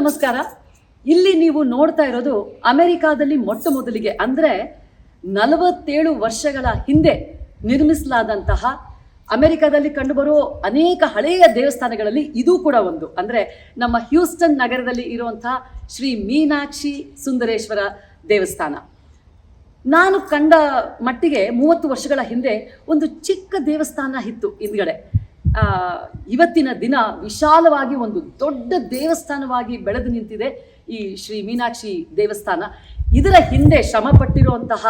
ನಮಸ್ಕಾರ. ಇಲ್ಲಿ ನೀವು ನೋಡ್ತಾ ಇರೋದು ಅಮೆರಿಕಾದಲ್ಲಿ ಮೊಟ್ಟ ಮೊದಲಿಗೆ ಅಂದರೆ 47 ವರ್ಷಗಳ ಹಿಂದೆ ನಿರ್ಮಿಸಲಾದಂತಹ ಅಮೆರಿಕಾದಲ್ಲಿ ಕಂಡುಬರುವ ಅನೇಕ ಹಳೆಯ ದೇವಸ್ಥಾನಗಳಲ್ಲಿ ಇದು ಕೂಡ ಒಂದು. ಅಂದರೆ ನಮ್ಮ ಹ್ಯೂಸ್ಟನ್ ನಗರದಲ್ಲಿ ಇರುವಂತಹ ಶ್ರೀ ಮೀನಾಕ್ಷಿ ಸುಂದರೇಶ್ವರ ದೇವಸ್ಥಾನ. ನಾನು ಕಂಡ ಮಟ್ಟಿಗೆ 30 ವರ್ಷಗಳ ಹಿಂದೆ ಒಂದು ಚಿಕ್ಕ ದೇವಸ್ಥಾನ ಇತ್ತು ಹಿಂದ್ಗಡೆ. ಇವತ್ತಿನ ದಿನ ವಿಶಾಲವಾಗಿ ಒಂದು ದೊಡ್ಡ ದೇವಸ್ಥಾನವಾಗಿ ಬೆಳೆದು ನಿಂತಿದೆ ಈ ಶ್ರೀ ಮೀನಾಕ್ಷಿ ದೇವಸ್ಥಾನ. ಇದರ ಹಿಂದೆ ಶ್ರಮ ಪಟ್ಟಿರುವಂತಹ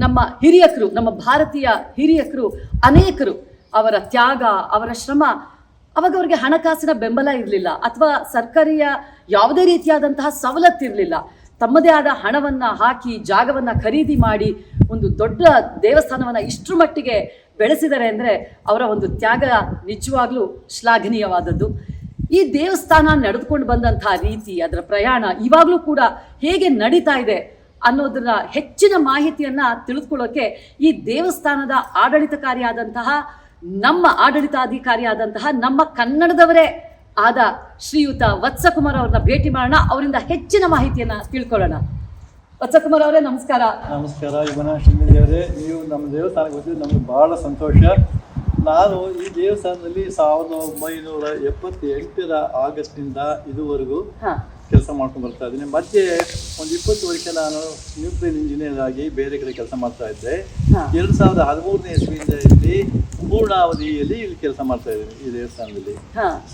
ನಮ್ಮ ಹಿರಿಯಕರು, ನಮ್ಮ ಭಾರತೀಯ ಹಿರಿಯಕರು ಅನೇಕರು, ಅವರ ತ್ಯಾಗ, ಅವರ ಶ್ರಮ. ಅವಾಗ ಅವರಿಗೆ ಹಣಕಾಸಿನ ಬೆಂಬಲ ಇರಲಿಲ್ಲ ಅಥವಾ ಸರ್ಕಾರಿಯ ಯಾವುದೇ ರೀತಿಯಾದಂತಹ ಸವಲತ್ತಿರಲಿಲ್ಲ. ತಮ್ಮದೇ ಆದ ಹಣವನ್ನು ಹಾಕಿ ಜಾಗವನ್ನು ಖರೀದಿ ಮಾಡಿ ಒಂದು ದೊಡ್ಡ ದೇವಸ್ಥಾನವನ್ನು ಇಷ್ಟರ ಮಟ್ಟಿಗೆ ಬೆಳೆಸಿದ್ದಾರೆ ಅಂದರೆ ಅವರ ಒಂದು ತ್ಯಾಗ ನಿಜವಾಗ್ಲೂ ಶ್ಲಾಘನೀಯವಾದದ್ದು. ಈ ದೇವಸ್ಥಾನ ನಡೆದುಕೊಂಡು ಬಂದಂತಹ ರೀತಿ, ಅದರ ಪ್ರಯಾಣ ಇವಾಗಲೂ ಕೂಡ ಹೇಗೆ ನಡೀತಾ ಇದೆ ಅನ್ನೋದರ ಹೆಚ್ಚಿನ ಮಾಹಿತಿಯನ್ನು ತಿಳಿದುಕೊಳ್ಳೋಕೆ ಈ ದೇವಸ್ಥಾನದ ಆಡಳಿತಾಧಿಕಾರಿಯಾದಂತಹ ನಮ್ಮ ಕನ್ನಡದವರೇ ಆದ ಶ್ರೀಯುತ ವತ್ಸಕುಮಾರ್ ಅವ್ರನ್ನ ಭೇಟಿ ಮಾಡೋಣ. ಅವರಿಂದ ಹೆಚ್ಚಿನ ಮಾಹಿತಿಯನ್ನು ತಿಳ್ಕೊಳ್ಳೋಣ. ವತ್ಸಕುಮಾರ್ ಅವರೇ ನಮಸ್ಕಾರ. ನಮಸ್ಕಾರ ಯುವನ ಶ್ರೀನಿಧಿಯವರೇ, ನೀವು ನಮ್ಮ ದೇವಸ್ಥಾನಕ್ಕೆ ಬಂದಿದ್ದು ನಮಗೆ ಬಹಳ ಸಂತೋಷ. ನಾನು ಈ ದೇವಸ್ಥಾನದಲ್ಲಿ 1978 ಆಗಸ್ಟ್ನಿಂದ ಇದುವರೆಗೂ ಕೆಲಸ ಮಾಡ್ಕೊಂಡು ಬರ್ತಾ ಇದ್ದೀನಿ. ಮಧ್ಯೆ ಒಂದು 20 ವರ್ಷ ನಾನು ನ್ಯೂಕ್ಲಿಯರ್ ಇಂಜಿನಿಯರ್ ಆಗಿ ಬೇರೆ ಕಡೆ ಕೆಲಸ ಮಾಡ್ತಾ ಇದ್ದೆ. 2013ನೇ ಇಸ್ವಿಯಿಂದ ಇಲ್ಲಿ ಪೂರ್ಣಾವಧಿಯಲ್ಲಿ ಇಲ್ಲಿ ಕೆಲಸ ಮಾಡ್ತಾ ಇದ್ದೀನಿ ಈ ದೇವಸ್ಥಾನದಲ್ಲಿ.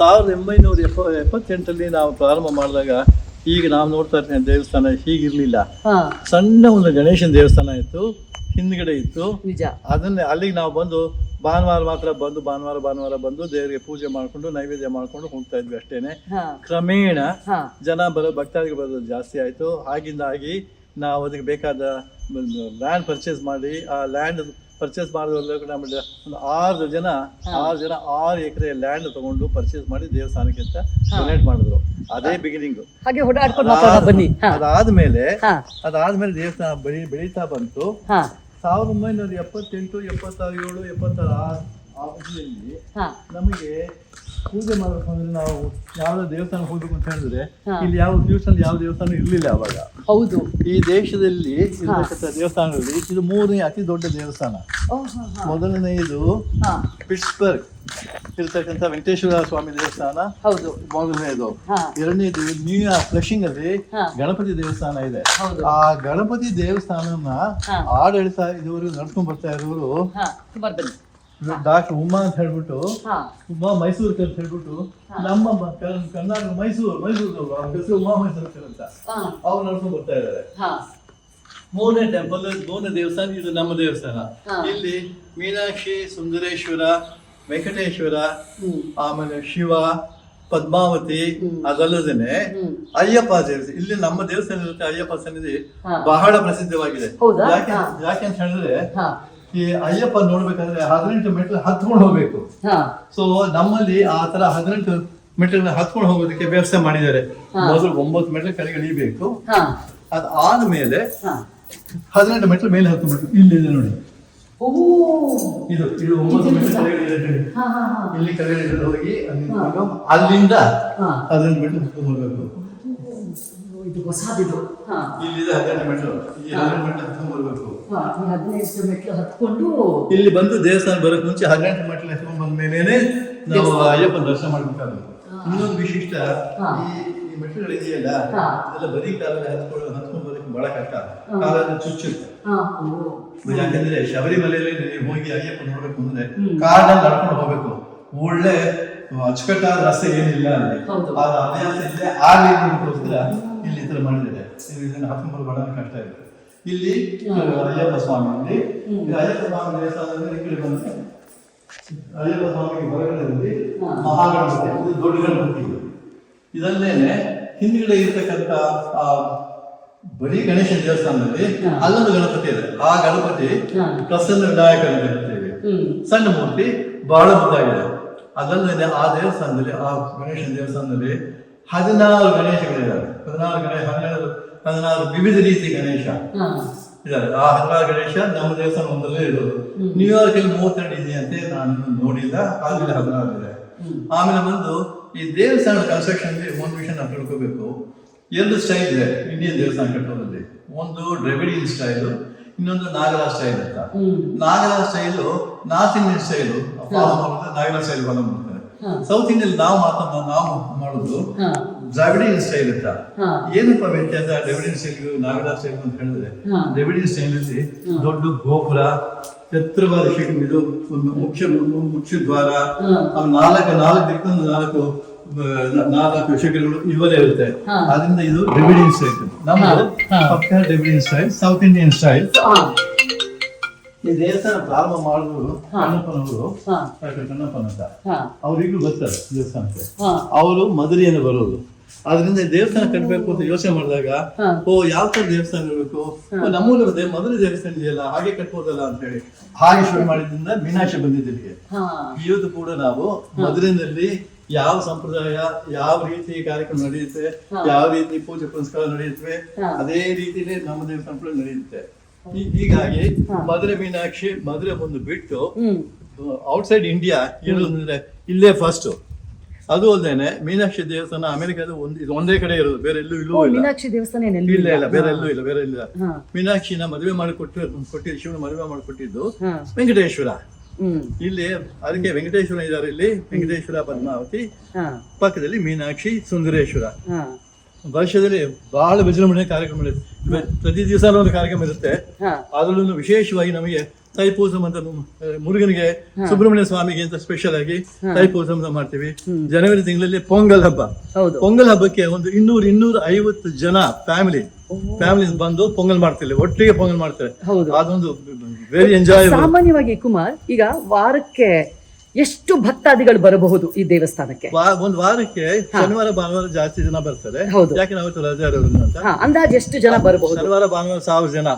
1978ರಲ್ಲಿ ನಾವು ಪ್ರಾರಂಭ ಮಾಡಿದಾಗ ಈಗ ನಾವು ನೋಡ್ತಾ ಇರ್ತೀನಿ ದೇವಸ್ಥಾನ ಹೀಗಿರ್ಲಿಲ್ಲ. ಸಣ್ಣ ಒಂದು ಗಣೇಶನ ದೇವಸ್ಥಾನ ಇತ್ತು, ಹಿಂದ್ಗಡೆ ಇತ್ತು. ಅದನ್ನೇ ಅಲ್ಲಿಗೆ ನಾವು ಬಂದು ಭಾನುವಾರ ಬಂದು ದೇವರಿಗೆ ಪೂಜೆ ಮಾಡ್ಕೊಂಡು ನೈವೇದ್ಯ ಮಾಡ್ಕೊಂಡು ಹೋಗ್ತಾ ಇದ್ವಿ ಅಷ್ಟೇನೆ. ಕ್ರಮೇಣ ಜನ ಭಕ್ತಾದಿಗಳು ಬರೋದು ಜಾಸ್ತಿ ಆಯ್ತು. ಆಗಿಂದಾಗಿ ನಾವು ಅದಕ್ಕೆ ಬೇಕಾದ ಲ್ಯಾಂಡ್ ಪರ್ಚೇಸ್ ಮಾಡಿ, ಆ ಲ್ಯಾಂಡ್ ಪರ್ಚೇಸ್ ಮಾಡಿದ್ರೆ ಒಂದು 6 ಜನ 6 ಎಕರೆ ಲ್ಯಾಂಡ್ ತಗೊಂಡು ಪರ್ಚೇಸ್ ಮಾಡಿ ದೇವಸ್ಥಾನಕ್ಕೆ ಅಂತ ಡೊನೇಟ್ ಮಾಡಿದ್ರು. ಅದೇ ಬಿಗಿನಿಂಗ್. ಅದಾದ್ಮೇಲೆ ದೇವಸ್ಥಾನ ಬೆಳೀತಾ ಬಂತು. 1978, 77, 76 ಅವಧಿಯಲ್ಲಿ ನಮಗೆ ಪೂಜೆ ಮಾಡಬೇಕಂದ್ರೆ ನಾವು ಯಾವ್ದೋ ದೇವಸ್ಥಾನ ಹೋಗ್ಬೇಕು ಅಂತ ಹೇಳಿದ್ರೆ ಇಲ್ಲಿ ಯಾವ ದೇವಸ್ಥಾನ ಇರ್ಲಿಲ್ಲ ಅವಾಗ. ಹೌದು, ಈ ದೇಶದಲ್ಲಿ ಇರತಕ್ಕಂಥ ದೇವಸ್ಥಾನಗಳಲ್ಲಿ ಇದು 3ನೇ ಅತಿ ದೊಡ್ಡ ದೇವಸ್ಥಾನ. ಮೊದಲನೆಯದು ಪಿಟ್ಸ್ಬರ್ಗ್ ಇರತಕ್ಕಂಥ ವೆಂಕಟೇಶ್ವರ ಸ್ವಾಮಿ ದೇವಸ್ಥಾನ, ಹೌದು ಮೊದಲನೇದು. ಎರಡನೇದು ನ್ಯೂಯಾರ್ಕ್ ಫ್ಲಶಿಂಗ್ ಅಲ್ಲಿ ಗಣಪತಿ ದೇವಸ್ಥಾನ ಇದೆ. ಆ ಗಣಪತಿ ದೇವಸ್ಥಾನನ ಆಡಳಿತ ಇದುವರೆಗೂ ನಡ್ಕೊಂಡ್ ಬರ್ತಾ ಇರೋರು ಡಾಕ್ಟರ್ ಉಮಾ ಅಂತ ಹೇಳ್ಬಿಟ್ಟು, ಉಮಾ ಮೈಸೂರ್ಕರ್ ಅಂತ ಹೇಳ್ಬಿಟ್ಟು, ನಮ್ಮ ಕರ್ನಾಟಕ ಮೈಸೂರು ಹೆಸರು ಉಮಾ ಮೈಸೂರ್ಕರ್ ಅಂತ ಅವ್ರು ನಡ್ಕೊಂಡ್ ಬರ್ತಾ ಇದ್ದಾರೆ. 3ನೇ ಟೆಂಪಲ್, 3ನೇ ದೇವಸ್ಥಾನ ಇದು ನಮ್ಮ ದೇವಸ್ಥಾನ. ಇಲ್ಲಿ ಮೀನಾಕ್ಷಿ, ಸುಂದರೇಶ್ವರ, ವೆಂಕಟೇಶ್ವರ, ಆಮೇಲೆ ಶಿವ, ಪದ್ಮಾವತಿ, ಅದಲ್ಲದೇನೆ ಅಯ್ಯಪ್ಪ ದೇವಸ್ಥಾನ. ಇಲ್ಲಿ ನಮ್ಮ ದೇವಸ್ಥಾನ ಇರುತ್ತೆ. ಅಯ್ಯಪ್ಪ ಸನ್ನಿಧಿ ಬಹಳ ಪ್ರಸಿದ್ಧವಾಗಿದೆ. ಯಾಕೆ ಅಂತ ಹೇಳಿದ್ರೆ ಈ ಅಯ್ಯಪ್ಪ ನೋಡ್ಬೇಕಾದ್ರೆ 18 ಮೆಟ್ಲು ಹತ್ಕೊಂಡು ಹೋಗ್ಬೇಕು. ಸೊ ನಮ್ಮಲ್ಲಿ ಆ ತರ 18 ಮೆಟ್ಲನ್ನ ಹತ್ಕೊಂಡು ಹೋಗೋದಕ್ಕೆ ವ್ಯವಸ್ಥೆ ಮಾಡಿದ್ದಾರೆ. ಮೊದಲು 9 ಮೆಟ್ಲು ಕೆಳಗೆ ಇಳಿಬೇಕು. ಅದಾದ್ಮೇಲೆ 18 ಮೆಟ್ಲು ಮೇಲೆ ಹತ್ಕೊಂಡು ಇಲ್ಲಿದೆ ನೋಡಿ. ಇದು 9 ಮೆಟ್ಲು ಇಲ್ಲಿ ಕೆಳಗಡೆ ಹೋಗಿ ಅಲ್ಲಿಂದ 18 ಮೆಟ್ಲು ಹತ್ಕೊಂಡು ಹೋಗ್ಬೇಕು. ಇಲ್ಲಿದೆ 18 ಮೆಟ್ಲು. ಈ 18 ಮೆಟ್ಲು ಹತ್ಕೊಂಡು ಬರ್ಬೇಕು. 18 ಮೆಟ್ಲು ಹತ್ಕೊಂಡು ಇಲ್ಲಿ ಬಂದು ದೇವಸ್ಥಾನ ಬರೋಕ್ ಮುಂಚೆ 18 ಮೆಟ್ಲು ಹತ್ಕೊಂಡು ಬಂದ ಮೇಲೆ ನಾವು ಅಯ್ಯಪ್ಪನ ದರ್ಶನ ಮಾಡ್ಬೇಕಾಗುತ್ತೆ. ಇನ್ನೊಂದು ವಿಶಿಷ್ಟ, ಈ ಮೆಟ್ಲುಗಳಿದೆಯಲ್ಲ ಇದೆಲ್ಲ ಬರೀ ಕಾಲದಲ್ಲಿ ಹತ್ಕೊಂಡು ಬರೋಕೆ ಬಹಳ ಕಷ್ಟ. ಕಾಲಲ್ಲಿ ಚುಚ್ಚುತ್ತೆ. ಯಾಕಂದ್ರೆ ಶಬರಿಮಲೆಯಲ್ಲಿ ನೀವು ಹೋಗಿ ಅಯ್ಯಪ್ಪ ನೋಡ್ಬೇಕು ಅಂದ್ರೆ ಕಾಡಲ್ಲಿ ನಡ್ಕೊಂಡು ಹೋಗ್ಬೇಕು. ಒಳ್ಳೆ ಅಚ್ಚುಕಟ್ಟಾದ ರಸ್ತೆ ಏನಿಲ್ಲ ಅಲ್ಲಿ. ಅಭ್ಯಾಸ ಇದೆ. ಆಗ್ಲಿಕ್ಕೋಸ್ಕರ ಇಲ್ಲಿ ಈ ತರ ಮಾಡಿದ್ದಾರೆ. ಇದನ್ನ ಹತ್ಕೊಂಡು ಬಹಳ ಕಷ್ಟ ಇದೆ. ಇಲ್ಲಿ ಅಯ್ಯಪ್ಪ ಸ್ವಾಮಿ ಅಲ್ಲಿ ಅಯ್ಯಪ್ಪ ಸ್ವಾಮಿ ದೇವಸ್ಥಾನದಲ್ಲಿ ಈ ಕಡೆ ಬಂದ್ರೆ ಅಯ್ಯಪ್ಪ ಸ್ವಾಮಿಗೆ ಹೊರಗಡೆ ಮಹಾಗಣಪತಿ, ಇದು ದೊಡ್ಡ ಗಣಪತಿ. ಇದನ್ನೇನೆ ಹಿಂದ್ಗಡೆ ಇರ್ತಕ್ಕಂಥ ಬರೀ ಗಣೇಶನ ದೇವಸ್ಥಾನದಲ್ಲಿ ಅಲ್ಲೊಂದು ಗಣಪತಿ ಇದೆ. ಆ ಗಣಪತಿ ಪ್ರಸನ್ನ ವಿನಾಯಕ ಅಂತ ಹೇಳ್ತೇವೆ. ಸಣ್ಣ ಮೂರ್ತಿ, ಬಹಳ ಮುದ್ದಾಗಿದೆ. ಅದಲ್ಲದೆ ಆ ದೇವಸ್ಥಾನದಲ್ಲಿ, ಆ ಗಣೇಶನ ದೇವಸ್ಥಾನದಲ್ಲಿ 14 ಗಣೇಶಗಳಿದ್ದಾರೆ. 16 ವಿವಿಧ ರೀತಿ ಗಣೇಶ ಇದ್ದಾರೆ. ಆ 16 ಗಣೇಶ ನಮ್ಮ ದೇವಸ್ಥಾನ ಒಂದಲ್ಲೇ ಇರೋದು. ನ್ಯೂಯಾರ್ಕ್ ಅಲ್ಲಿ 32 ಇದೆಯಂತೆ, ನಾನು ನೋಡಿಲ್ಲ. ಅಲ್ಲಿ 16 ಇದೆ. ಆಮೇಲೆ ಬಂದು ಈ ದೇವಸ್ಥಾನ ಕನ್ಸ್ಟ್ರಕ್ಷನ್ ಒಂದು ವಿಷಯ ನಾವು ತಿಳ್ಕೋಬೇಕು. ಎರಡು ಸ್ಟೈಲ್ ಇದೆ ಇಂಡಿಯನ್ ದೇವಸ್ಥಾನ ಕಟ್ಟೋದ್ರಲ್ಲಿ. ಒಂದು ಡ್ರೆವಿಡಿಯನ್ ಸ್ಟೈಲು, ಇನ್ನೊಂದು ನಾಗರ ಸ್ಟೈಲ್ ಅಂತ. ನಾಗರ ಸ್ಟೈಲು ನಾರ್ತ್ ಇಂಡಿಯನ್ ಸ್ಟೈಲು ನಾಗರ ಸ್ಟೈಲ್ ಫಾಲೋ ಮಾಡ್ತಾರೆ. ಸೌತ್ ಇಂಡಿಯನ್ ನಾವು ಮಾಡೋದು ದ್ರಾವಿಡಿಯನ್ ಸ್ಟೈಲ್ ಅಂತ. ಏನಪ್ಪ ವ್ಯತ್ಯಾಸ ದ್ರಾವಿಡಿಯನ್ ಸ್ಟೈಲ್ ನಾಗರ ಸ್ಟೈಲ್ ಅಂತ ಹೇಳಿದ್ರೆ, ದ್ರಾವಿಡಿಯನ್ ಸ್ಟೈಲ್ ಅಲ್ಲಿ ದೊಡ್ಡ ಗೋಪುರ, ಎತ್ತರವಾದ ಇದು ಒಂದು ಮುಖ್ಯ ದ್ವಾರ, ನಾಲ್ಕು ದಿಕ್ಕನ್ನು ನಾಲ್ಕು ಶಿಖರಗಳು ಇವರೇ ಇರುತ್ತೆ. ಅದರಿಂದ ಇದು ದ್ರಾವಿಡಿಯನ್ ಸ್ಟೈಲ್. ನಮ್ದು ಪಕ್ಕ Dravidian style, south Indian style. ಈ ದೇವಸ್ಥಾನ ಪ್ರಾರಂಭ ಮಾಡಿದ್ರು ಕಣ್ಣಪ್ಪನವರು, ಕಣ್ಣಪ್ಪನ ಅಂತ ಅವ್ರಿಗೂ ಗೊತ್ತಲ್ಲ ದೇವಸ್ಥಾನಕ್ಕೆ. ಅವರು ಮಧುರೆಯನ್ನು ಬರೋದು. ಅದರಿಂದ ದೇವಸ್ಥಾನ ಕಟ್ಟಬೇಕು ಅಂತ ಯೋಚನೆ ಮಾಡಿದಾಗ, ಯಾವ ತರ ದೇವಸ್ಥಾನ ಇರಬೇಕು, ನಮ್ಮೂರಲ್ಲಿ ಮಧುರೆ ದೇವಸ್ಥಾನ ಇದೆಯಲ್ಲ, ಹಾಗೆ ಕಟ್ಬೋದಲ್ಲ ಅಂತ ಹೇಳಿ ಹಾಗೆ ಶುರು ಮಾಡಿದ್ರಿಂದ ಮೀನಾಕ್ಷಿ ಬಂದಿದ್ದಲ್ಲಿಗೆ. ಇವತ್ತು ಕೂಡ ನಾವು ಮಧುರೆನಲ್ಲಿ ಯಾವ ಸಂಪ್ರದಾಯ, ಯಾವ ರೀತಿ ಕಾರ್ಯಕ್ರಮ ನಡೆಯುತ್ತೆ, ಯಾವ ರೀತಿ ಪೂಜೆ ಪುನಸ್ಕಾರ ನಡೆಯುತ್ತವೆ, ಅದೇ ರೀತಿಯೇ ನಮ್ಮ ದೇವಸ್ಥಾನ ಕೂಡ ನಡೆಯುತ್ತೆ. ಹೀಗಾಗಿ ಮಧುರೆ ಮೀನಾಕ್ಷಿ, ಮಧುರೆ ಒಂದು ಬಿಟ್ಟು ಔಟ್ಸೈಡ್ ಇಂಡಿಯಾ ಇರೋದಂದ್ರೆ ಇಲ್ಲೇ ಫಸ್ಟ್. ಅದು ಅಲ್ಲದೇನೆ ಮೀನಾಕ್ಷಿ ದೇವಸ್ಥಾನ ಅಮೆರಿಕದ ಒಂದೇ ಕಡೆ ಇರೋದು, ಬೇರೆ ಎಲ್ಲೂ ಇಲ್ಲೂ ಇಲ್ಲ. ಮೀನಾಕ್ಷಿ ದೇವಸ್ಥಾನ ಇಲ್ಲ, ಬೇರೆ ಎಲ್ಲೂ ಇಲ್ಲ, ಬೇರೆ ಇಲ್ಲ. ಮೀನಾಕ್ಷಿನ ಮದುವೆ ಮಾಡಿಕೊಟ್ಟಿದ್ದು, ಶಿವನ ಮದುವೆ ಮಾಡಿಕೊಟ್ಟಿದ್ದು ವೆಂಕಟೇಶ್ವರ. ಇಲ್ಲಿ ಅದಕ್ಕೆ ವೆಂಕಟೇಶ್ವರ ಇದ್ದಾರೆ. ಇಲ್ಲಿ ವೆಂಕಟೇಶ್ವರ, ಪದ್ಮಾವತಿ, ಪಕ್ಕದಲ್ಲಿ ಮೀನಾಕ್ಷಿ, ಸುಂದರೇಶ್ವರ. ವರ್ಷದಲ್ಲಿ ಬಹಳ ವಿಜೃಂಭಣೆ ಕಾರ್ಯಕ್ರಮ ಇರುತ್ತೆ. ಪ್ರತಿ ದಿವಸ ಒಂದು ಕಾರ್ಯಕ್ರಮ ಇರುತ್ತೆ. ಅದರಲ್ಲೂ ವಿಶೇಷವಾಗಿ ನಮಗೆ ತೈಪೂಸಂ ಅಂತ ಮುರುಗನಿಗೆ, ಸುಬ್ರಹ್ಮಣ್ಯ ಸ್ವಾಮಿಗೆ ಅಂತ ಸ್ಪೆಷಲ್ ಆಗಿ ತೈಪೂಸಂ ಮಾಡ್ತೀವಿ. ಜನವರಿ ತಿಂಗಳಲ್ಲಿ ಪೊಂಗಲ್ ಹಬ್ಬ. ಪೊಂಗಲ್ ಹಬ್ಬಕ್ಕೆ ಒಂದು 200-250 ಜನ ಫ್ಯಾಮಿಲಿ ಬಂದು ಪೊಂಗಲ್ ಮಾಡ್ತಿಲ್ಲ, ಒಟ್ಟಿಗೆ ಪೊಂಗಲ್ ಮಾಡ್ತಾರೆ. ಅದೊಂದು ವೆರಿ ಎಂಜಾಯ್. ಸಾಮಾನ್ಯವಾಗಿ ಕುಮಾರ್, ಈಗ ವಾರಕ್ಕೆ ಎಷ್ಟು ಭಕ್ತಾದಿಗಳು ಬರಬಹುದು ಈ ದೇವಸ್ಥಾನಕ್ಕೆ? ಒಂದು ವಾರಕ್ಕೆ ಶನಿವಾರ ಭಾನುವಾರ ಜಾಸ್ತಿ ಜನ ಬರ್ತಾರೆ. ಯಾಕೆ ನಾವು ರಜೆ ಇರೋದ್ರಿಂದ ಅಂತ. ಅಂದಾಜು ಎಷ್ಟು ಜನ ಬರಬಹುದು? ಶನಿವಾರ ಭಾನುವಾರ 1000 ಜನ.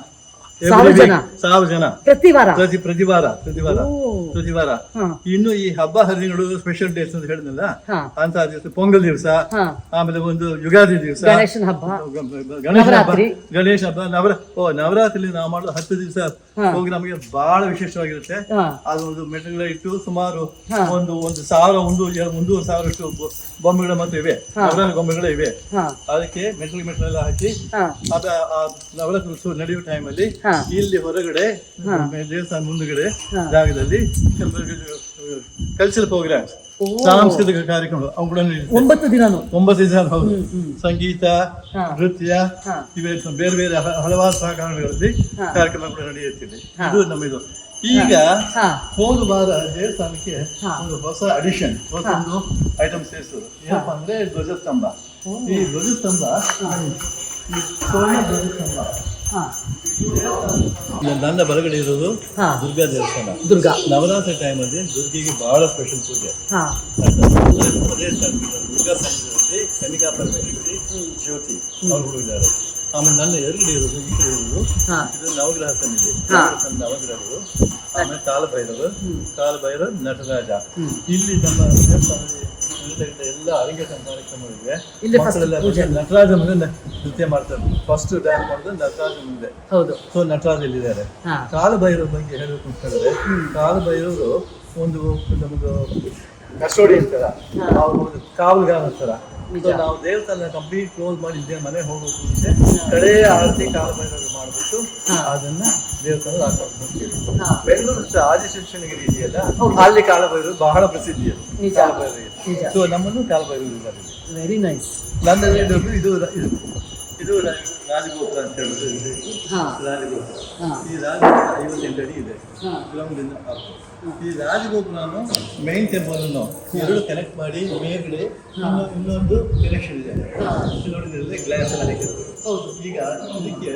1000 ಜನ ಪ್ರತಿ ವಾರ. ಇನ್ನು ಈ ಹಬ್ಬ ಹರಿದಿನಗಳು, ಸ್ಪೆಷಲ್ ಡೇಸ್ ಅಂತ ಹೇಳಿದ್ನಲ್ಲ, ಅಂತ ದಿವಸ ಪೊಂಗಲ್ ದಿವಸ, ಆಮೇಲೆ ಒಂದು ಯುಗಾದಿ ದಿವಸ, ಗಣೇಶ ಹಬ್ಬ, ನವರಾತ್ರಿ ನಾವು ಮಾಡೋದು 10 ದಿವಸ ಹೋಗಿ ನಮಗೆ ಬಹಳ ವಿಶೇಷವಾಗಿರುತ್ತೆ. ಅದೊಂದು ಮೆಟಲ್ ಇಟ್ಟು ಸುಮಾರು ಒಂದು 1,000-1,500 ಬೊಂಬೆಗಳು ಮತ್ತೆ ಇವೆ, ನವರಾತ್ರಿ ಗೊಂಬೆಗಳು ಇವೆ. ಅದಕ್ಕೆ ಮೆಟಲ್ ಎಲ್ಲ ಹಾಕಿ ನವರಾತ್ರಿ ಉತ್ಸವ ನಡೆಯುವ ಟೈಮಲ್ಲಿ ಇಲ್ಲಿ ಹೊರಗಡೆ ದೇವಸ್ಥಾನ ಮುಂದುಗಡೆ ಜಾಗದಲ್ಲಿ ಕಲ್ಚರಲ್ ಪ್ರೋಗ್ರಾಮ್ಸ್, ಸಾಂಸ್ಕೃತಿಕ ಕಾರ್ಯಕ್ರಮಗಳು ಅವು ಕೂಡ 9 ದಿನ. ಹೌದು. ಸಂಗೀತ, ನೃತ್ಯ, ಇವೆ ಬೇರೆ ಬೇರೆ ಹಲವಾರು ಸಹಕಾರಗಳಲ್ಲಿ ಕಾರ್ಯಕ್ರಮ ಕೂಡ ನಡೆಯುತ್ತಿದೆ. ಇದು ನಮ್ಮದು. ಈಗ ಹೋದ ವಾರ ದೇವಸ್ಥಾನಕ್ಕೆ ಒಂದು ಹೊಸ ಅಡಿಷನ್, ಹೊಸೊಂದು ಐಟಮ್ ಸೇರಿಸೋದು. ಏನಪ್ಪ ಅಂದ್ರೆ ಧ್ವಜಸ್ತಂಭ. ಈ ಧ್ವಜಸ್ತಂಭ ನನ್ನ ಬಲಗಡೆ ಇರೋದು ದುರ್ಗಾ ದೇವಸ್ಥಾನ. ನವರಾತ್ರಿ ಟೈಮಲ್ಲಿ ದುರ್ಗಿಗೆ ಬಹಳ ಸ್ಪೆಷಲ್ ಪೂಜೆ. ಅದೇ ದುರ್ಗಾ ಸನ್ನಿಧಿಯಲ್ಲಿ ಕನಿಕಾ ಪರಮೇಶ್ವರಿ, ಜ್ಯೋತಿ ಅವ್ರು ಹೋಗಿದ್ದಾರೆ. ಆಮೇಲೆ ನನ್ನ ಎದುರುಗಡೆ ಇರೋದು ಇದು ನವಗ್ರಹ ಸನ್ನಿಧಿ, ನವಗ್ರಹಗಳು. ಆಮೇಲೆ ಕಾಲಭೈರವ, ನಟರಾಜ. ಇಲ್ಲಿ ನಮ್ಮ ದೇವಸ್ಥಾನದಲ್ಲಿ ಎಲ್ಲ ಅರಂಗೇಟ್ರ ಕಾರ್ಯಕ್ರಮಗಳಿವೆ. ನಟರಾಜ ಮುಂದೆ ನೃತ್ಯ ಮಾಡ್ತಾರೆ. ಫಸ್ಟ್ ಡ್ಯಾನ್ಸ್ ಮಾಡೋದು ನಟರಾಜ ಮುಂದೆ. ಸೊ ನಟರಾಜ ಇಲ್ಲಿದ್ದಾರೆ. ಕಾಲಭೈರವ ಬಗ್ಗೆ ಹೇಳಬೇಕು ಅಂತ ಹೇಳಿದ್ರೆ, ಕಾಲಭೈರವರು ಒಂದು ನಮ್ದು ಕಸ್ಟೋಡಿಯನ್ ತರ, ಅವ್ರು ಕಾವಲುಗಾರ ಅಂತಾರ. ನಾವು ದೇವಸ್ಥಾನ ಕಂಪ್ಲೀಟ್ ಕ್ಲೋಸ್ ಮಾಡಿ ಮನೆ ಹೋಗೋಕೆ ಮುಂಚೆ ಕಡೆ ಆರತಿ ಕಾಲಭೈರವರು ಮಾಡ್ಬಿಟ್ಟು ಅದನ್ನ ದೇವಸ್ಥಾನದ ಹಾಕೊಂಡು ಬೆಂಗಳೂರು ಆದಿಶೇಷನಗಿರಿ ಇದೆಯಲ್ಲ, ಅಲ್ಲಿ ಕಾಲಭೈರವರು ಬಹಳ ಪ್ರಸಿದ್ಧಿ. ಸೊ ನಮ್ಮನ್ನು ಕಾಲಭೈರವರು ಇದ್ದಾರೆ. Very nice. ನನ್ನಲ್ಲಿ ಇದು ರಾಜಗೋಪುರ ಅಂತ ಹೇಳುದು. ರಾಜಗೋಪುರ, ಈ ರಾಜಗೋಪುರ 58 ಅಡಿ ಇದೆ. ಈ ರಾಜಗೋಪುರನು ಮೈನ್ ಟೆಂಪಲ್ ಅನ್ನು 2 ಕನೆಕ್ಟ್ ಮಾಡಿ ಮೇಲ್ಗಡೆ ಇನ್ನೊಂದು ಕನೆಕ್ಷನ್ ಇದೆ. ನೋಡಿದ್ರೆ ಗ್ಲಾಸ್ ಎಲ್ಲ ಹಾಕಿರೋದು. ಈಗ ಇದಕ್ಕೆ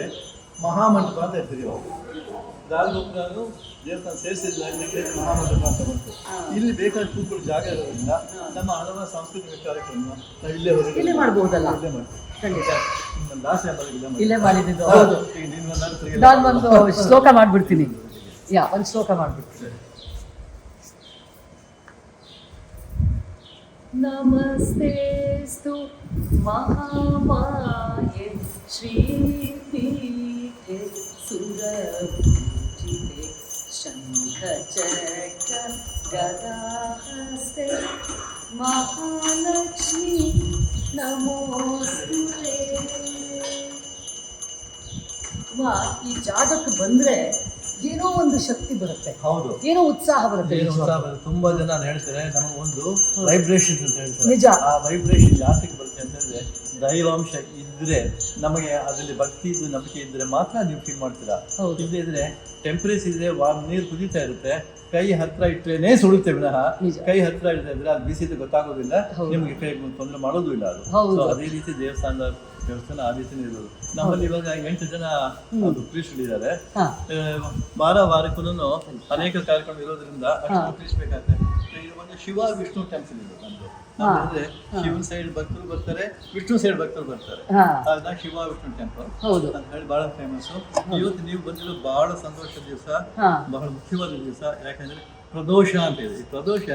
ಮಹಾಮಂಟಪ ಅಂತ ಇರ್ತೀವಿ ನಾವು. ರಾಜಗೋಪುರನು ದೇವಸ್ಥಾನ ಸೇರಿಸಿದ ಮಹಾಮಂಟಪ ಅಂತ ಬಂತು. ಇಲ್ಲಿ ಬೇಕಾದ ಕೂತ್ಕೊಳ್ಳೋ ಜಾಗ ಇರೋದ್ರಿಂದ ನಮ್ಮ ಹಲವಾರು ಸಾಂಸ್ಕೃತಿಕ ಕಾರ್ಯಕ್ರಮ ಇಲ್ಲೇ ಮಾಡಬಹುದಲ್ಲ. ನಾನು ಒಂದು ಶ್ಲೋಕ ಮಾಡ್ಬಿಡ್ತೀನಿ. ಒಂದು ಶ್ಲೋಕ ಮಾಡ್ಬಿಡ್ತೀನಿ. ನಮಸ್ತೆಸ್ತು ಮಹಾಮಾಯೆ ಶ್ರೀಪೀಠೆ ಸುರಪೂಜಿತೆ ಶಂಖ ಚಕ್ರ ಗದಾಹಸ್ತೆ ಮಹಾಲಕ್ಷ್ಮಿ ನಮೋಸ್ತುತೆ. ಈ ಜಾಗಕ್ಕೆ ಬಂದ್ರೆ ಏನೋ ಒಂದು ಶಕ್ತಿ ಬರುತ್ತೆ, ಹೌದು, ಏನೋ ಉತ್ಸಾಹ ಬರುತ್ತೆ. ತುಂಬಾ ಜನ ಹೇಳ್ತಾರೆ ನಮಗೊಂದು ವೈಬ್ರೇಷನ್ ಅಂತ ಹೇಳ್ತಾರೆ. ನಿಜ. ಆ ವೈಬ್ರೇಷನ್ ಯಾತಕ್ಕೆ ಬರುತ್ತೆ ಅಂತಂದ್ರೆ ದೈವಾಂಶ ಇದ್ರೆ, ನಮಗೆ ಅದರಲ್ಲಿ ಭಕ್ತಿ ಇದ್ದು ನಂಬಿಕೆ ಇದ್ರೆ ಮಾತ್ರ ನೀವು ಫೀಲ್ ಮಾಡ್ತೀರಾ. ಇಲ್ಲದೆ ಇದ್ರೆ ಟೆಂಪರೇಚರ್ ಇದ್ರೆ ನೀರು ಕುದೀತಾ ಇರುತ್ತೆ, ಕೈ ಹತ್ರ ಇಟ್ಟರೇನೆ ಸುಡುತ್ತೆ ವಿನಃ ಕೈ ಹತ್ರ ಇಡ್ತಾ ಇದ್ರೆ ಅದು ಬಿಸಿದು ಗೊತ್ತಾಗೋದಿಲ್ಲ, ನಿಮಗೆ ಕೈ ತೊಂದರೆ ಮಾಡೋದು ಇಲ್ಲ ಅದು. ಸೊ ಅದೇ ರೀತಿ ದೇವಸ್ಥಾನ ಆ ರೀತಿನೇ ಇರೋದು. ನಮ್ಮಲ್ಲಿ ಇವಾಗ 8 ಜನ ಪ್ರೀಸ್ಟ್ಗಳಿದ್ದಾರೆ. ವಾರಕ್ಕೂ ಅನೇಕ ಕಾರ್ಯಕ್ರಮ ಇರೋದ್ರಿಂದ ಅಷ್ಟು ಪ್ರೀಸ್ಬೇಕಾಗುತ್ತೆ. ಇದು ಒಂದು ಶಿವ ವಿಷ್ಣು ಟೆಂಪಲ್ ಇದೆ ನಮ್ದು. ಅಂದ್ರೆ ಶಿವನ್ ಸೈಡ್ ಭಕ್ತರು ಬರ್ತಾರೆ, ವಿಷ್ಣು ಸೈಡ್ ಭಕ್ತರು ಬರ್ತಾರೆ. ಅದನ್ನ ಶಿವ ವಿಷ್ಣು ಟೆಂಪಲ್ ಅಂತ ಹೇಳಿ ಬಹಳ ಫೇಮಸ್. ಇವತ್ತು ನೀವು ಬಂದಿರೋ ಬಹಳ ಸಂತೋಷದ ದಿವಸ, ಬಹಳ ಮುಖ್ಯವಾದ ದಿವಸ. ಯಾಕಂದ್ರೆ ಪ್ರದೋಷ ಅಂತ ಇದೆ. ಈ ಪ್ರದೋಷ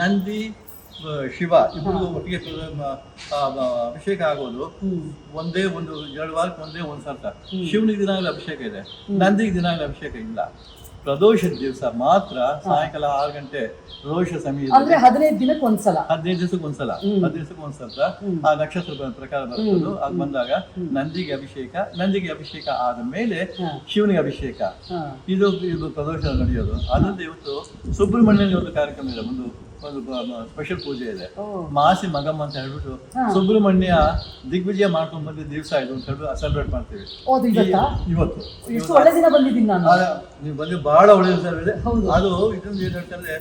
ನಂದಿ ಶಿವ ಇಬ್ಬರು ಒಟ್ಟಿಗೆ ಅಭಿಷೇಕ ಆಗೋದು. ಒಂದೇ ಒಂದು 2 ವಾರಕ್ಕೆ ಒಂದು ಸರ್ತ. ಶಿವನಿಗೆ ದಿನಾಗಲೇ ಅಭಿಷೇಕ ಇದೆ, ನಂದಿಗೆ ದಿನಾಗಲೇ ಅಭಿಷೇಕ ಇಲ್ಲ. ಪ್ರದೋಷದ ದಿವಸ ಮಾತ್ರ ಸಾಯಂಕಾಲ 6 ಗಂಟೆ ಪ್ರದೋಷ ಸಮಯ, 15 ದಿನಕ್ಕೆ ಒಂದ್ಸಲ, 15 ದಿವಸಕ್ಕೆ ಒಂದ್ಸಲ, 10 ದಿವಸಕ್ಕೆ ಒಂದ್ಸಲ ಆ ನಕ್ಷತ್ರ ಪ್ರಕಾರ ಬರ್ತದೆ. ಅದು ಬಂದಾಗ ನಂದಿಗೆ ಅಭಿಷೇಕ ಆದ ಮೇಲೆ ಶಿವನಿಗೆ ಅಭಿಷೇಕ. ಇದು ಪ್ರದೋಷ ನಡೆಯೋದು. ಅದರಿಂದ ಇವತ್ತು ಸುಬ್ರಹ್ಮಣ್ಯನ ಒಂದು ಕಾರ್ಯಕ್ರಮ ಇದೆ, ಒಂದು ಸ್ಪೆಷಲ್ ಪೂಜೆ ಇದೆ. ಮಾಸಿ ಮಗಮ್ಮ ಅಂತ ಹೇಳ್ಬಿಟ್ಟು ಸುಬ್ರಹ್ಮಣ್ಯ ದಿಗ್ವಿಜಯ ಮಾಡ್ಕೊಂಡು ಬಂದಿದ್ದ ದಿವಸ ಇದು ಅಂತ ಹೇಳ್ಬಿಟ್ಟು ಸೆಲೆಬ್ರೇಟ್ ಮಾಡ್ತೀವಿ ಇವತ್ತು. ನೀವು ಬಂದು ಬಹಳ ಒಳ್ಳೆ ದಿವಸ ಇದೆ. ಅದು ಇದೊಂದು ಏನ್ ಹೇಳ್ತಾರೆ,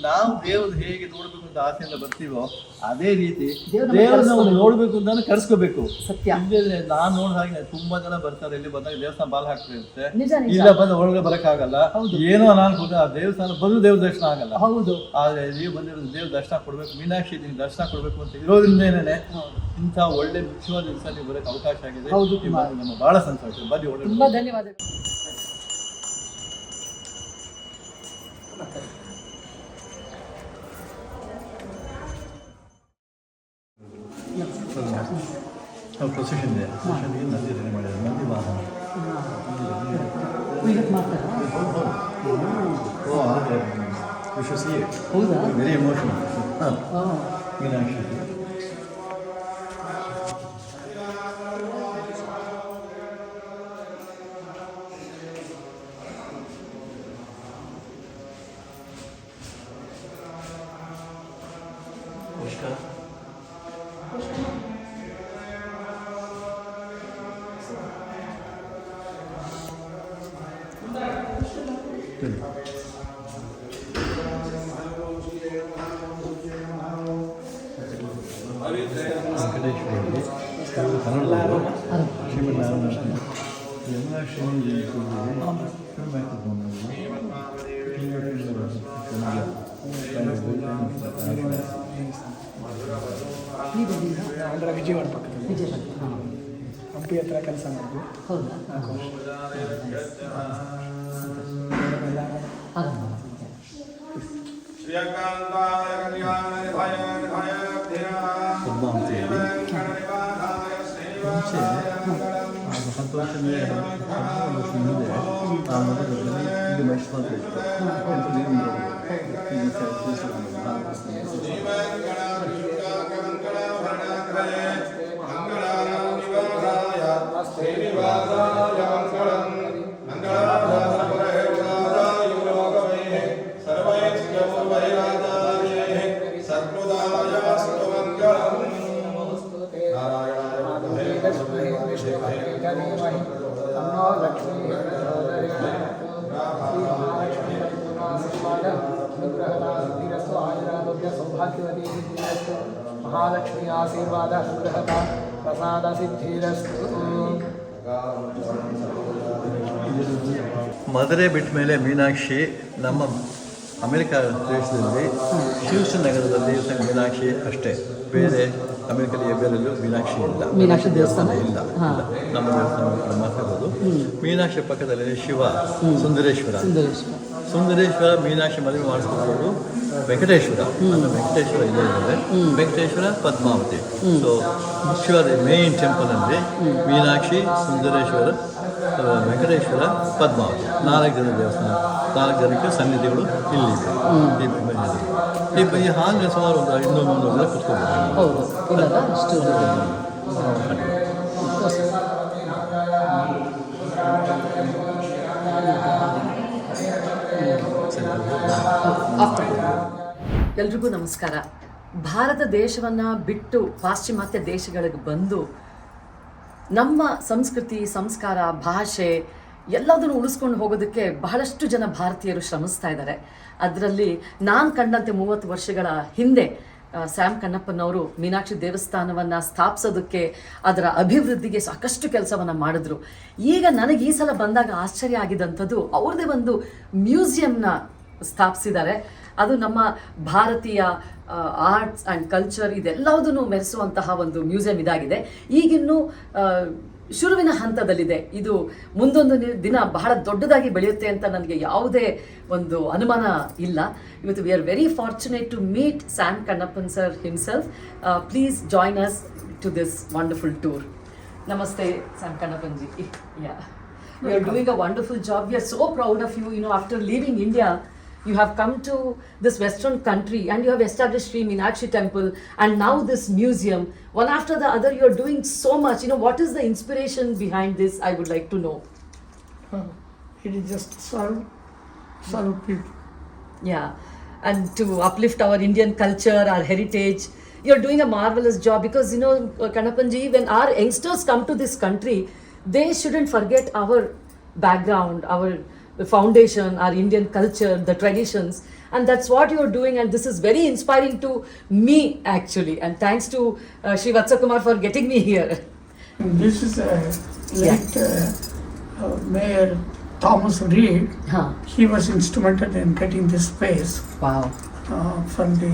ನಾವು ದೇವ್ರು ಹೇಗೆ ನೋಡ್ಬೇಕು ಅಂತ ಆಸೆಯಿಂದ ಬರ್ತೀವೋ ಅದೇ ರೀತಿ ದೇವ್ರನ್ನ ನೋಡ್ಬೇಕು ಅಂತ ಕರ್ಸ್ಕೋಬೇಕು. ಇಲ್ಲದ್ರೆ ನಾನ್ ನೋಡಿದ ಹಾಗೆ ತುಂಬಾ ಜನ ಬರ್ತಾರೆ, ಇಲ್ಲಿ ಬಂದಾಗ ದೇವಸ್ಥಾನ ಬಾಲ್ ಹಾಕ್ತಾ ಇರುತ್ತೆ, ಇಲ್ಲ ಬಂದ ಒಳಗೆ ಬರಕ್ಕಾಗಲ್ಲ, ಏನೋ ಅನಾನುಕೂಲ, ದೇವಸ್ಥಾನ ಬಂದು ದೇವ್ರ ದರ್ಶನ ಆಗಲ್ಲ. ಆದ್ರೆ ನೀವು ಬಂದಿರೋ ದೇವ್ರ ದರ್ಶನ ಕೊಡ್ಬೇಕು, ಮೀನಾಕ್ಷಿ ನಿಮ್ಗೆ ದರ್ಶನ ಕೊಡ್ಬೇಕು ಅಂತ ಇರೋದ್ರಿಂದೇನೆ ಇಂಥ ಒಳ್ಳೆ ಮುಖ್ಯವಾದ ದಿವಸ ನೀವು ಬರೋಕೆ ಅವಕಾಶ ಆಗಿದೆ. ನಮ್ಮ ಬಹಳ ಸಂತೋಷ. ಬನ್ನಿ, ಒಳ್ಳೆ ತುಂಬಾ ಧನ್ಯವಾದಗಳು. ಪ್ರೊಸೆಷನ್ ಇದೆ. ಪ್ರೊಸೆಷನ್ಗೆ ನಂದಿ ರೆಡಿ ಮಾಡಿದ್ದಾರೆ, ನಂದಿ ವಾಹನ. You should see it. Very emotional. Meenakshi. ವೆಂಕಟೇಶ್ವರಲ್ಲಿ ಕನ್ನಡದವರು Srimannarayana ಯಮುನಾಶ್ರೀ Vijayawada ಪಕ್ಕದಲ್ಲಿ ಹಂಪಿ ಹತ್ರ ಕೆಲಸ ಮಾಡಿದ್ವಿ. ಪದ್ಮಾವತಿಯಲ್ಲಿ ಮುಂಚೆ ಸಂತೋಷ ಮುಂದೆ ಆ ಮದುವೆಗಳಲ್ಲಿ ಇಲ್ಲಿ ಮೈಸೂರು ಇತ್ತು. ಮಹಾಲಕ್ಷ್ಮಿ ಆಶೀರ್ವಾದ ಅನುಗ್ರಹದ ಪ್ರಸಾದ ಸಿದ್ಧಿರಸ್ತು. ಮದುವೆ ಬಿಟ್ಟ ಮೇಲೆ ಮೀನಾಕ್ಷಿ ನಮ್ಮ ಅಮೆರಿಕ ದೇಶದಲ್ಲಿ ಹ್ಯೂಸ್ಟನ್ ನಗರದಲ್ಲಿ ಮೀನಾಕ್ಷಿ ಅಷ್ಟೇ, ಬೇರೆ ಅಮೆರಿಕದಲ್ಲಿ ಬೇರೆಲ್ಲೂ ಮೀನಾಕ್ಷಿ ಇಲ್ಲ, ಮೀನಾಕ್ಷಿ ದೇವಸ್ಥಾನ ಇಲ್ಲ. ನಮ್ಮ ದೇವಸ್ಥಾನ ಮಾತ್ರ ಇರೋದು. ಮೀನಾಕ್ಷಿ ಪಕ್ಕದಲ್ಲಿ ಶಿವ ಸುಂದರೇಶ್ವರ. ಮೀನಾಕ್ಷಿ ಮದುವೆ ಮಾಡಿಸ್ಕೊಂಡು ವೆಂಕಟೇಶ್ವರ, ವೆಂಕಟೇಶ್ವರ ಇಲ್ಲೇ ಇದ್ದಾರೆ. ವೆಂಕಟೇಶ್ವರ, ಪದ್ಮಾವತಿ. ಸೊ ಮುಖ್ಯವಾದ ಮೇನ್ ಟೆಂಪಲ್ ಅಲ್ಲಿ ಮೀನಾಕ್ಷಿ, ಸುಂದರೇಶ್ವರ, ವೆಂಕಟೇಶ್ವರ, ಪದ್ಮಾವತಿ 4 ಜನ ದೇವಸ್ಥಾನ, 4 ಜನಕ್ಕೆ ಸನ್ನಿಧಿಗಳು ಇಲ್ಲಿದೆ. ಈ ಹಾಗೆ ಸುಮಾರು ಒಂದು 200-300 ಜನ ಕೂತ್ಕೊಳ್ಬೋದು. ಹೌದು ಇವಾಗ ಅಷ್ಟು ಎಲ್ರಿಗೂ ನಮಸ್ಕಾರ. ಭಾರತ ದೇಶವನ್ನು ಬಿಟ್ಟು ಪಾಶ್ಚಿಮಾತ್ಯ ದೇಶಗಳಿಗೆ ಬಂದು ನಮ್ಮ ಸಂಸ್ಕೃತಿ, ಸಂಸ್ಕಾರ, ಭಾಷೆ ಎಲ್ಲದನ್ನು ಉಳಿಸ್ಕೊಂಡು ಹೋಗೋದಕ್ಕೆ ಬಹಳಷ್ಟು ಜನ ಭಾರತೀಯರು ಶ್ರಮಿಸ್ತಾ ಇದ್ದಾರೆ. ಅದರಲ್ಲಿ ನಾನು ಕಂಡಂತೆ 30 ವರ್ಷಗಳ ಹಿಂದೆ ಸ್ಯಾಮ್ ಕಣ್ಣಪ್ಪನವರು ಮೀನಾಕ್ಷಿ ದೇವಸ್ಥಾನವನ್ನು ಸ್ಥಾಪಿಸೋದಕ್ಕೆ, ಅದರ ಅಭಿವೃದ್ಧಿಗೆ ಸಾಕಷ್ಟು ಕೆಲಸವನ್ನು ಮಾಡಿದ್ರು. ಈಗ ನನಗೆ ಈ ಸಲ ಬಂದಾಗ ಆಶ್ಚರ್ಯ ಆಗಿದ್ದಂಥದ್ದು, ಅವ್ರದ್ದೇ ಒಂದು ಮ್ಯೂಸಿಯಂನ ಸ್ಥಾಪಿಸಿದ್ದಾರೆ. ಅದು ನಮ್ಮ ಭಾರತೀಯ ಆರ್ಟ್ಸ್ ಆ್ಯಂಡ್ ಕಲ್ಚರ್ ಇದೆಲ್ಲದನ್ನು ಮೆರೆಸುವಂತಹ ಒಂದು ಮ್ಯೂಸಿಯಂ ಇದಾಗಿದೆ. ಈಗಿನ್ನೂ ಶುರುವಿನ ಹಂತದಲ್ಲಿದೆ. ಇದು ಮುಂದೊಂದು ದಿನ ಬಹಳ ದೊಡ್ಡದಾಗಿ ಬೆಳೆಯುತ್ತೆ ಅಂತ ನನಗೆ ಯಾವುದೇ ಒಂದು ಅನುಮಾನ ಇಲ್ಲ. ಇವತ್ತು we are very fortunate to meet Sam Kannappan sir himself. Please join us to this wonderful tour. Namaste Sam Kannappan ji. Yeah, you are doing a wonderful job. We are so proud of you. You know, after leaving India, you have come to this Western country and you have established Sri Meenakshi Temple and now this museum. One after the other, you are doing so much. You know, what is the inspiration behind this? I would like to know. It is just serve people. Yeah, and to uplift our Indian culture, our heritage. You're doing a marvelous job because, you know, Kannappanji, when our youngsters come to this country, they shouldn't forget our background, our foundation, our Indian culture, the traditions, and that's what you're doing, and this is very inspiring to me actually, and thanks to Shri Vatsakumar for getting me here. This is late Mayor Thomas Reed. He was instrumental in getting this space Wow. from the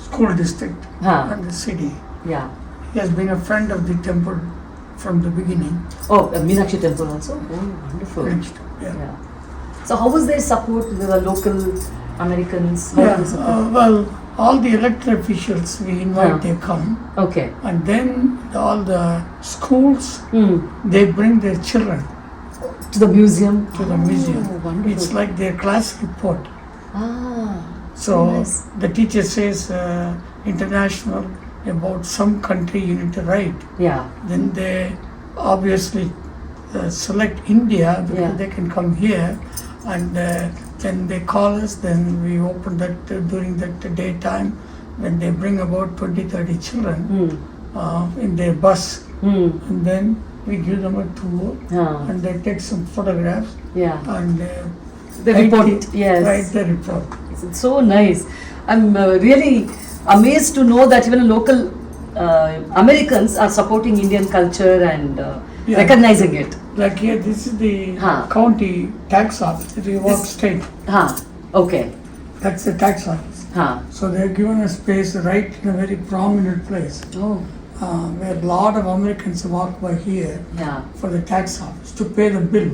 school district and the city. Yeah. He has been a friend of the temple from the beginning. Oh, Meenakshi Temple also? Oh, wonderful. Yeah. So how was their support with the local Americans? How was the support? Well, all the elected officials we invite, they come. Okay. And then all the schools, they bring their children To the museum? to the museum. Wonderful. It's like their class report. Ah. So nice. the teacher says international about some country you need to write. Yeah. Then they obviously select India because Yeah. they can come here, and then they call us. Then we open that during that daytime when they bring about 20-30 children in their bus, and then we give them a tour and they take some photographs Yeah. and The report. Yes. write the report. It's so nice. I'm really amazed to know that even local Americans are supporting Indian culture and Yeah. recognizing it. Like here, this is the county tax office. It is York State. Okay. That's the tax office. So they have given a space right in a very prominent place Oh. where a lot of Americans walk by here Yeah. for the tax office to pay the bill.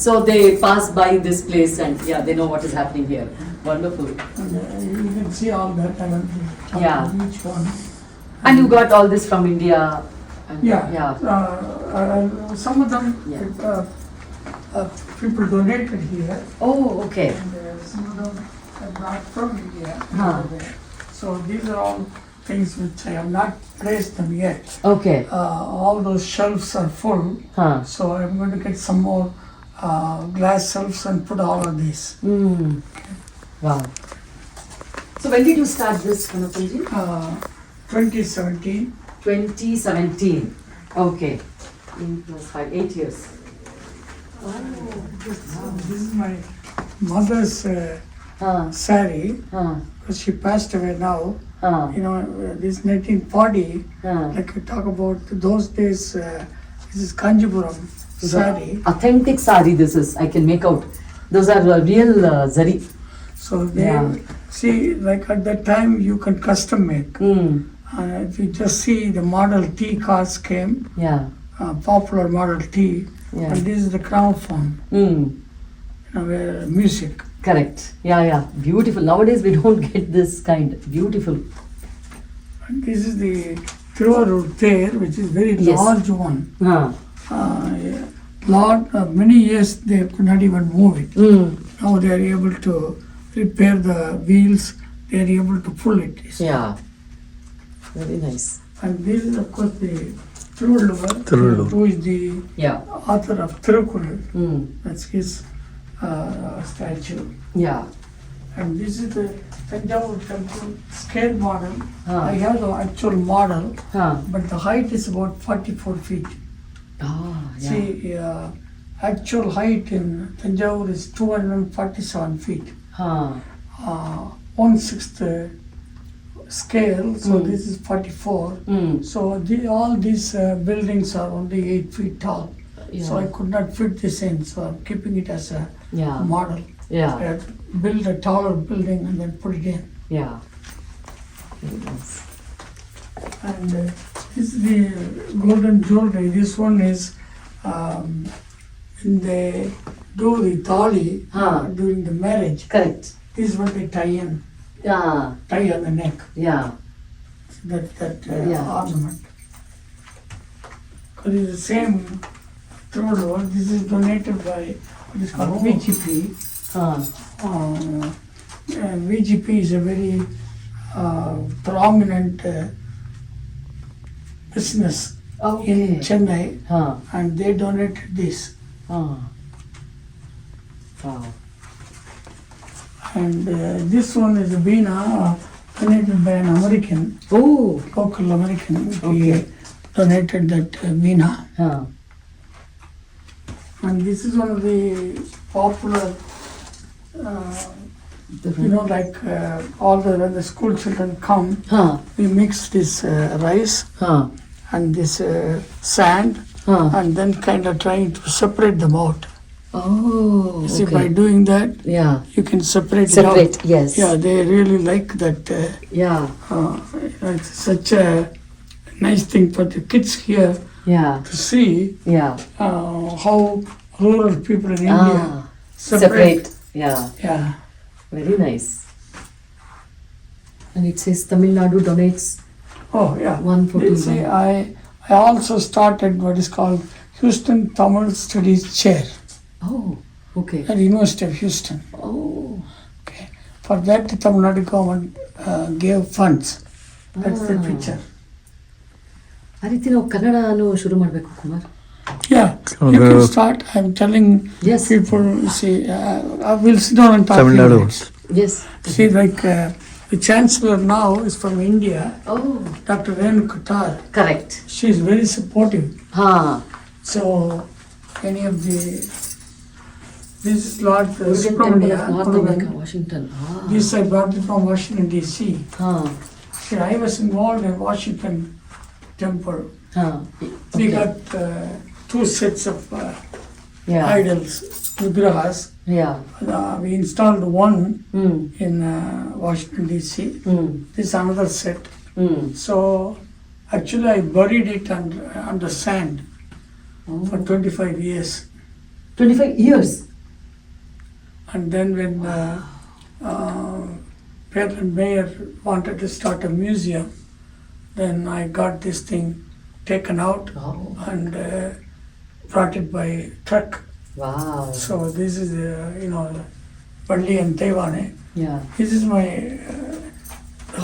So they pass by this place and yeah, they know what is happening here. Wonderful. And you can see all that. I went to Yeah. each one. And you got all this from India. And Yeah. Some of them people donated here, Oh, okay. and some of them are brought from India. So these are all things which I have not placed them yet. Okay. All those shelves are full, so I'm going to get some more glass shelves and put all of these. Wow. So when did you start this, Kannappanji? 2017. 2017. Okay. In plus 5, 8 years. This is my mother's saree, because she passed away now. You know, this 1940, like we talk about those days, this is Kanjipuram saree. Authentic sari this is, I can make out. Those are real zari. So they, see, like at that time you can custom make. If you just see the Model T cars came, Yeah. Popular Model T, Yeah. and this is the gramophone, where music. Correct. Yeah. Beautiful. Nowadays we don't get this kind. Beautiful. And this is the Thiruvarur there, which is very Yes. large one. many years they could not even move it. Now they are able to repair the wheels. They are able to pull it. Yeah. Very nice. And this is of course the Thiruvallur, who is the Yeah. author of Thirukkural. Mm. That's his statue. Yeah. And this is the Tanjavur temple scale model. Huh. I have the actual model, Huh. but the height is about 44 feet. Ah, yeah. See, actual height in Tanjavur is 247 feet. Huh. 1/6 scale, so this is 44. Mm. So all these buildings are only 8 feet tall. So I could not fit this in, so I'm keeping it as a Yeah. model. Yeah. I had to build a taller building and then put it in. Yeah. Very nice. And this is the golden jewelry. This one is when they do the thali during the marriage. Correct. This is what they tie on the neck. Yeah. That Yeah. ornament. Because it's the same Thiruvallur. This is donated by what is called VGP. Huh. VGP is a very prominent business Okay. in Chennai, Huh. and they donated this. Huh. Wow. And this one is a Veena donated by an American, Oh. local American. Okay. He donated that Veena. Huh. And this is one of the popular, like when the school children come, Huh. we mix this rice Huh. and this sand, Huh. and then kind of trying to separate them out. Oh. See, by Okay. doing that, Yeah. you can separate it Separate. out. Yes. Yeah, they really like that. Yeah. It's such a nice thing for the kids here Yeah. to see Yeah. how rural people in India Separate. Yeah. Yeah. Very nice. And it says Tamil Nadu donates Oh, yeah. 141. See, I also started what is called Houston Tamil Studies Chair Oh. Okay. at the University of Houston. Oh. Okay. For that, the Tamil Nadu government gave funds. That's the picture. ಆ ರೀತಿ ನಾವು ಕನ್ನಡನು ಶುರು ಮಾಡಬೇಕು Kumar. Yeah, you can start. I'm telling Yes. people, see, I will sit down and talk Tamil to you. Nadu. Yes. See, like the chancellor now is from India, Oh. Dr. Renu Kattar. Correct. She is very supportive. ಹಾ. So, any of the, this is Lord Temple of Subramania. North America, Washington. This I brought it from Washington DC. ಹಾ. See, I was involved in Washington Temple. ಹಾ. We got 2 sets of Yeah. idols, vigrahas. Yeah. We installed one Hmm. in Washington DC. Hmm. This is another set. Hmm. So actually I buried it under sand for 25 years. 25 years. And then when Portland Mayor wanted to start a museum, then I got this thing taken out Oh. and brought it by truck. Wow. So this is, Valli and Taiwane. Yeah. This is my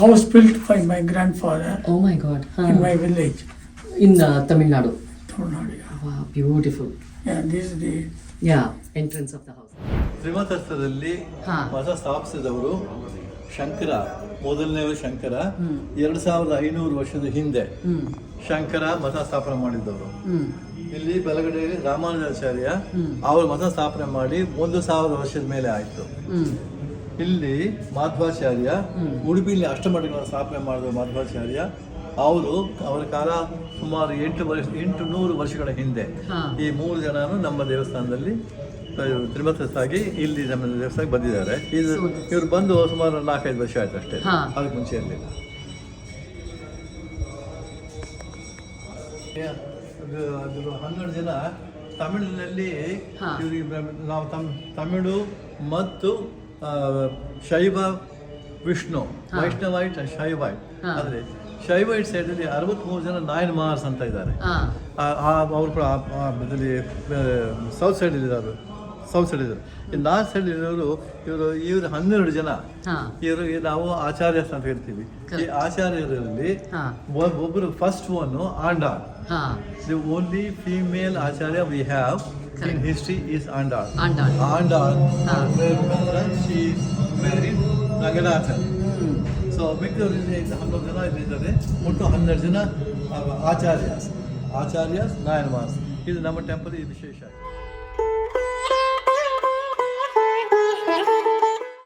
house built by my grandfather Oh my God. in my village, In Tamil Nadu. Tamil Nadu. Yeah. Wow. Beautiful. Yeah, this is the Yeah. Entrance of the house. ಶ್ರೀಮಂತಸ್ಥದಲ್ಲಿ ಹಾ. ಮತ ಸ್ಥಾಪಿಸಿದವರು ಶಂಕರ, ಮೊದಲನೆಯವರು ಶಂಕರ. 2500 ವರ್ಷದ ಹಿಂದೆ Hmm. Shankara ಮತ ಸ್ಥಾಪನೆ ಮಾಡಿದ್ದವರು. Hmm. ಇಲ್ಲಿ ಬಲಗಡೆ ರಾಮಾನುಜಾಚಾರ್ಯ ಅವರು ಮತ ಸ್ಥಾಪನೆ ಮಾಡಿ 1000 ವರ್ಷದ ಮೇಲೆ ಆಯಿತು. Hmm. ಇಲ್ಲಿ ಮಾಧ್ವಾಚಾರ್ಯ, ಉಡುಪಿಯಲ್ಲಿ ಅಷ್ಟಮಠಗಳನ್ನು ಸ್ಥಾಪನೆ ಮಾಡಿದ ಮಾಧ್ವಾಚಾರ್ಯ ಅವರು ಅವರ ಕಾಲ ಸುಮಾರು 800 ವರ್ಷಗಳ ಹಿಂದೆ ಹಾ. ಈ 3 ಜನನು ನಮ್ಮ ದೇವಸ್ಥಾನದಲ್ಲಿ ತ್ರಿಮತಸ್ಥಾಗಿ ಇಲ್ಲಿ ನಮ್ಮ ದೇವಸ್ಥಾನಕ್ಕೆ ಬಂದಿದ್ದಾರೆ. ಇವರು ಬಂದು ಸುಮಾರು 4-5 ವರ್ಷ ಆಯ್ತು ಅಷ್ಟೇ. ಹಾ. ಅದಕ್ಕೆ ಮುಂಚೆ ಇರಲಿಲ್ಲ. ಅದು 12 ಜನ ತಮಿಳಿನಲ್ಲಿ ಹಾ. ಇವರಿಗೆ ನಾವು ತಮಿಳು ಮತ್ತು ಶೈವ ವಿಷ್ಣು, ವೈಷ್ಣವೈಟ್ ಶೈವೈಟ್. ಹಾ. ಆದರೆ ಶೈವೈಟ್ ಸೈಡಲ್ಲಿ 63 ಜನ ನಾಯನ್ ಮಾರ್ಸ್ ಅಂತ ಇದ್ದಾರೆ. ಅವರು ಕೂಡ ಇದರಲ್ಲಿ ಸೌತ್ ಸೈಡ್ ಇದ್ದಾರೆ. ಈ ನಾರ್ತ್ ಸೈಡ್ ಇರೋರು ಇವರು 12 ಜನ. ಇವರು ನಾವು ಆಚಾರ್ಯಸ್ ಅಂತ ಹೇಳ್ತೀವಿ. ಈ ಆಚಾರ್ಯರಲ್ಲಿ ಒಬ್ಬರು first one Andal. The only female acharya we have in history is Andal. She married Ranganathan. So ಮಿಕ್ಕವರಲ್ಲಿ 11 ಜನ ಇದ್ದಾರೆ. ಒಟ್ಟು 12 ಜನ ಆಚಾರ್ಯಸ್ ನಾಯನ್ ಮಾರ್ಸ್. ಇದು ನಮ್ಮ ಟೆಂಪಲ್ ವಿಶೇಷ.